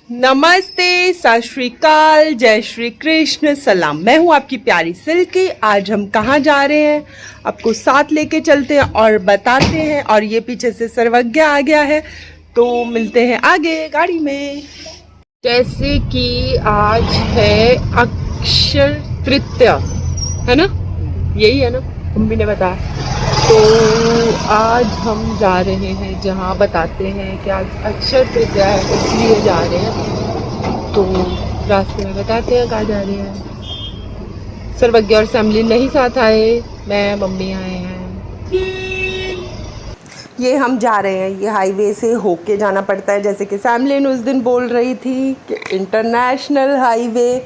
नमस्ते, सत श्री अकाल, जय श्री कृष्ण, सलाम। मैं हूं आपकी प्यारी सिल्की। आज हम कहाँ जा रहे हैं आपको साथ लेके चलते हैं और बताते हैं। और ये पीछे से सर्वज्ञ आ गया है, तो मिलते हैं आगे गाड़ी में। जैसे कि आज है अक्षय तृतीया, है ना? यही है ना, मम्मी ने बताया। तो आज हम जा रहे हैं जहाँ बताते हैं कि आज अक्षय तृतीया है, इसलिए जा रहे हैं। तो रास्ते में बताते हैं कहाँ जा रहे हैं। सर्वज्ञ और सैमली नहीं साथ आए, मैं मम्मी आए हैं। ये हम जा रहे हैं, ये हाईवे से होके जाना पड़ता है, जैसे कि सैमली उस दिन बोल रही थी कि इंटरनेशनल हाईवे।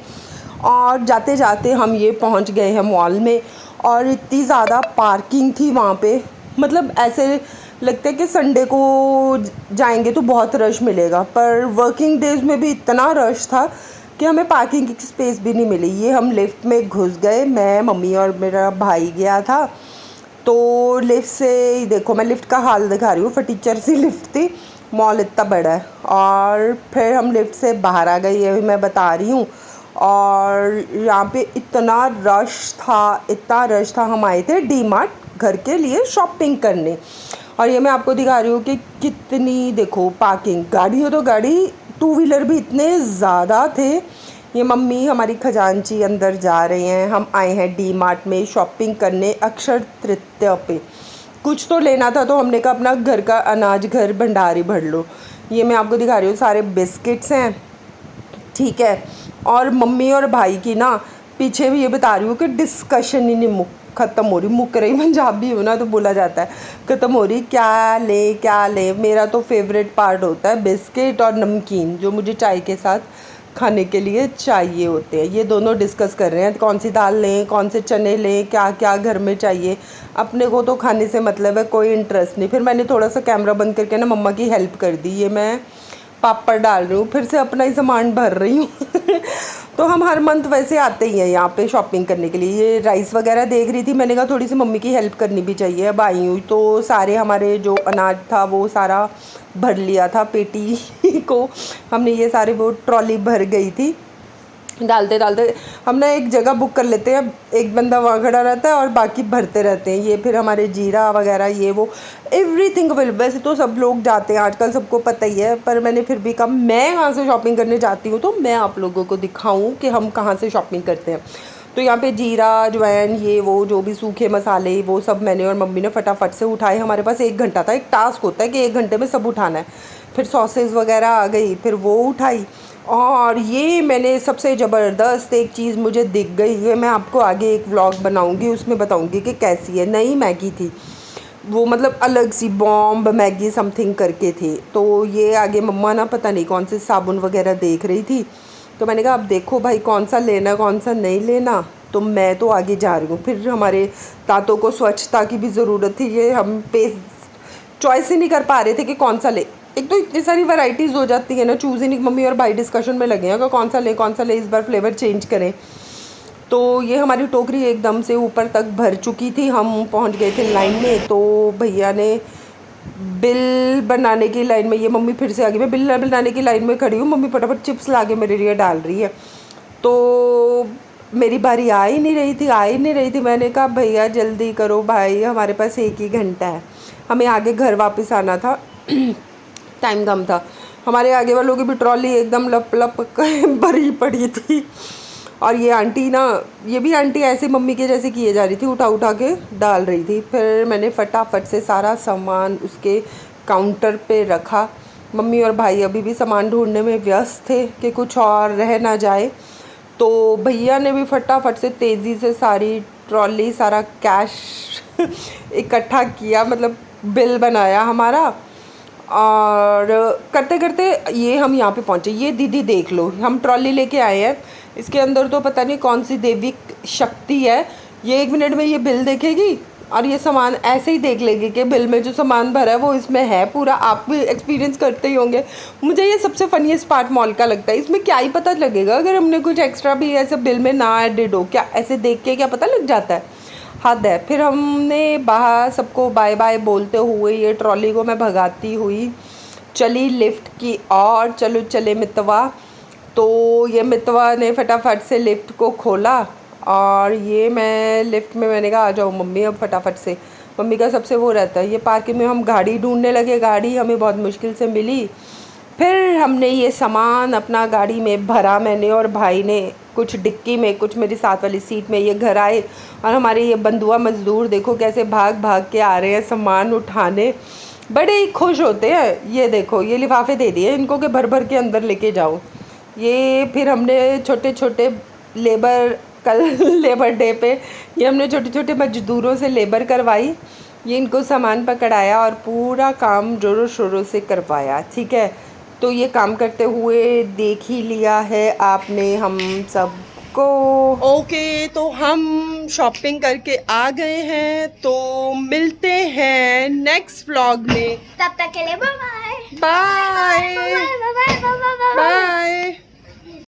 और जाते जाते हम ये पहुंच गए हैं मॉल में, और इतनी ज़्यादा पार्किंग थी वहाँ पे, मतलब ऐसे लगता है कि संडे को जाएंगे तो बहुत रश मिलेगा, पर वर्किंग डेज में भी इतना रश था कि हमें पार्किंग की स्पेस भी नहीं मिली। ये हम लिफ्ट में घुस गए, मैं, मम्मी और मेरा भाई गया था। तो लिफ्ट से देखो, मैं लिफ्ट का हाल दिखा रही हूँ, फटीचर सी लिफ्ट थी, मॉल इतना बड़ा है। और फिर हम लिफ्ट से बाहर आ गए, ये मैं बता रही हूँ। और यहाँ पे इतना रश था, इतना रश था। हम आए थे डी मार्ट घर के लिए शॉपिंग करने, और ये मैं आपको दिखा रही हूँ कि कितनी, देखो पार्किंग, गाड़ी हो तो गाड़ी, टू व्हीलर भी इतने ज़्यादा थे। ये मम्मी हमारी खजांची अंदर जा रहे हैं। हम आए हैं डी मार्ट में शॉपिंग करने अक्षय तृतीया पे। कुछ तो लेना था, तो हमने कहा अपना घर का अनाज घर भंडारी भर लो। ये मैं आपको दिखा रही हूँ, सारे बिस्किट्स हैं, ठीक है। और मम्मी और भाई की ना पीछे भी ये बता रही हूँ कि डिस्कशन ही नहीं ख़त्म हो रही। मुक रही, पंजाबी हो ना तो बोला जाता है, ख़त्म हो रही, क्या ले क्या ले। मेरा तो फेवरेट पार्ट होता है बिस्किट और नमकीन, जो मुझे चाय के साथ खाने के लिए चाहिए होते हैं। ये दोनों डिस्कस कर रहे हैं कौन सी दाल लें, कौन से चने लें, क्या क्या घर में चाहिए। अपने को तो खाने से मतलब है, कोई इंटरेस्ट नहीं। फिर मैंने थोड़ा सा कैमरा बंद करके ना मम्मा की हेल्प कर दी। ये मैं पापड़ डाल रही हूँ, फिर से अपना ही सामान भर रही हूँ। तो हम हर मंथ वैसे आते ही हैं यहाँ पे शॉपिंग करने के लिए। ये राइस वगैरह देख रही थी, मैंने कहा थोड़ी सी मम्मी की हेल्प करनी भी चाहिए। अब आई हूँ तो सारे हमारे जो अनाज था वो सारा भर लिया था पेटी को हमने, ये सारे वो ट्रॉली भर गई थी। डालते डालते हम ना एक जगह बुक कर लेते हैं, एक बंदा वहाँ खड़ा रहता है और बाकी भरते रहते हैं। ये फिर हमारे जीरा वगैरह, ये वो एवरीथिंग अवेलेबल। वैसे तो सब लोग जाते हैं आजकल, सबको पता ही है, पर मैंने फिर भी कहा मैं कहाँ से शॉपिंग करने जाती हूँ तो मैं आप लोगों को दिखाऊँ कि हम कहाँ से शॉपिंग करते हैं। तो यहाँ पे जीरा, अजवाइन, ये वो जो भी सूखे मसाले, वो सब मैंने और मम्मी ने फटाफट से उठाए। हमारे पास 1 घंटा था, एक टास्क होता है कि 1 घंटे में सब उठाना है। फिर सॉसेज वगैरह आ गई, फिर वो उठाई। और ये मैंने सबसे ज़बरदस्त एक चीज़ मुझे दिख गई है, मैं आपको आगे एक व्लॉग बनाऊंगी, उसमें बताऊंगी कि कैसी है। नई मैगी थी वो, मतलब अलग सी बॉम्ब मैगी समथिंग करके थी। तो ये आगे मम्मा ना पता नहीं कौन से साबुन वगैरह देख रही थी, तो मैंने कहा अब देखो भाई कौन सा लेना कौन सा नहीं लेना। तो मैं तो आगे जा रही हूँ। फिर हमारे दांतों को स्वच्छता की भी ज़रूरत थी, ये हम पेस्ट चॉइस ही नहीं कर पा रहे थे कि कौन सा ले। एक तो इतनी सारी वैरायटीज़ हो जाती है ना, चूज़ ही नहीं। मम्मी और भाई डिस्कशन में लगे हैं कि कौन सा ले, इस बार फ्लेवर चेंज करें। तो ये हमारी टोकरी एकदम से ऊपर तक भर चुकी थी। हम पहुंच गए थे लाइन में, तो भैया ने बिल बनाने की लाइन में, ये मम्मी फिर से आ गई, मैं बिल बनाने की लाइन में खड़ी हूँ, मम्मी फटाफट चिप्स ला के मेरे लिए डाल रही है। तो मेरी बारी आ ही नहीं रही थी। मैंने कहा भैया जल्दी करो भाई, हमारे पास 1 ही घंटा है, हमें आगे घर वापस आना था। टाइम कम था। हमारे आगे वालों की भी ट्रॉली एकदम लप लप भरी पड़ी थी। और ये आंटी ना, ये भी आंटी ऐसे मम्मी के जैसे किए जा रही थी, उठा उठा के डाल रही थी। फिर मैंने फटाफट से सारा सामान उसके काउंटर पे रखा। मम्मी और भाई अभी भी सामान ढूंढने में व्यस्त थे कि कुछ और रह ना जाए। तो भैया ने भी फटाफट से तेज़ी से सारी ट्रॉली, सारा कैश इकट्ठा किया, मतलब बिल बनाया हमारा। और करते करते ये हम यहाँ पे पहुँचे। ये दीदी देख लो, हम ट्रॉली लेके आए हैं, इसके अंदर तो पता नहीं कौन सी देवी शक्ति है। ये 1 मिनट में ये बिल देखेगी और ये सामान ऐसे ही देख लेगी कि बिल में जो सामान भरा है वो इसमें है पूरा। आप भी एक्सपीरियंस करते ही होंगे। मुझे ये सबसे फनीस्ट पार्ट मॉल का लगता है। इसमें क्या ही पता लगेगा अगर हमने कुछ एक्स्ट्रा भी ऐसे बिल में ना एडेड हो, क्या ऐसे देख के क्या पता लग जाता है, हद है। फिर हमने बाहर सबको बाय बाय बोलते हुए ये ट्रॉली को मैं भगाती हुई चली लिफ्ट की और चलो चले मितवा। तो ये मितवा ने फटाफट से लिफ्ट को खोला और ये मैं लिफ्ट में मैंने कहा आ जाओ मम्मी अब फटाफट से। मम्मी का सबसे वो रहता है। ये पार्किंग में हम गाड़ी ढूंढने लगे, गाड़ी हमें बहुत मुश्किल से मिली। फिर हमने ये सामान अपना गाड़ी में भरा, मैंने और भाई ने, कुछ डिक्की में, कुछ मेरी साथ वाली सीट में। ये घर आए और हमारे ये बंधुआ मज़दूर देखो कैसे भाग भाग के आ रहे हैं सामान उठाने, बड़े ही खुश होते हैं। ये देखो ये लिफाफे दे दिए इनको कि भर भर के अंदर लेके जाओ। ये फिर हमने छोटे छोटे लेबर, कल लेबर डे पे ये हमने छोटे छोटे मज़दूरों से लेबर करवाई। ये इनको सामान पकड़ाया और पूरा काम ज़ोरों शोरों से करवाया। ठीक है, तो ये काम करते हुए देख ही लिया है आपने हम सबको। ओके, तो हम शॉपिंग करके आ गए हैं, तो मिलते हैं नेक्स्ट व्लॉग में। तब तक के लिए bye bye bye bye bye bye bye. Bye.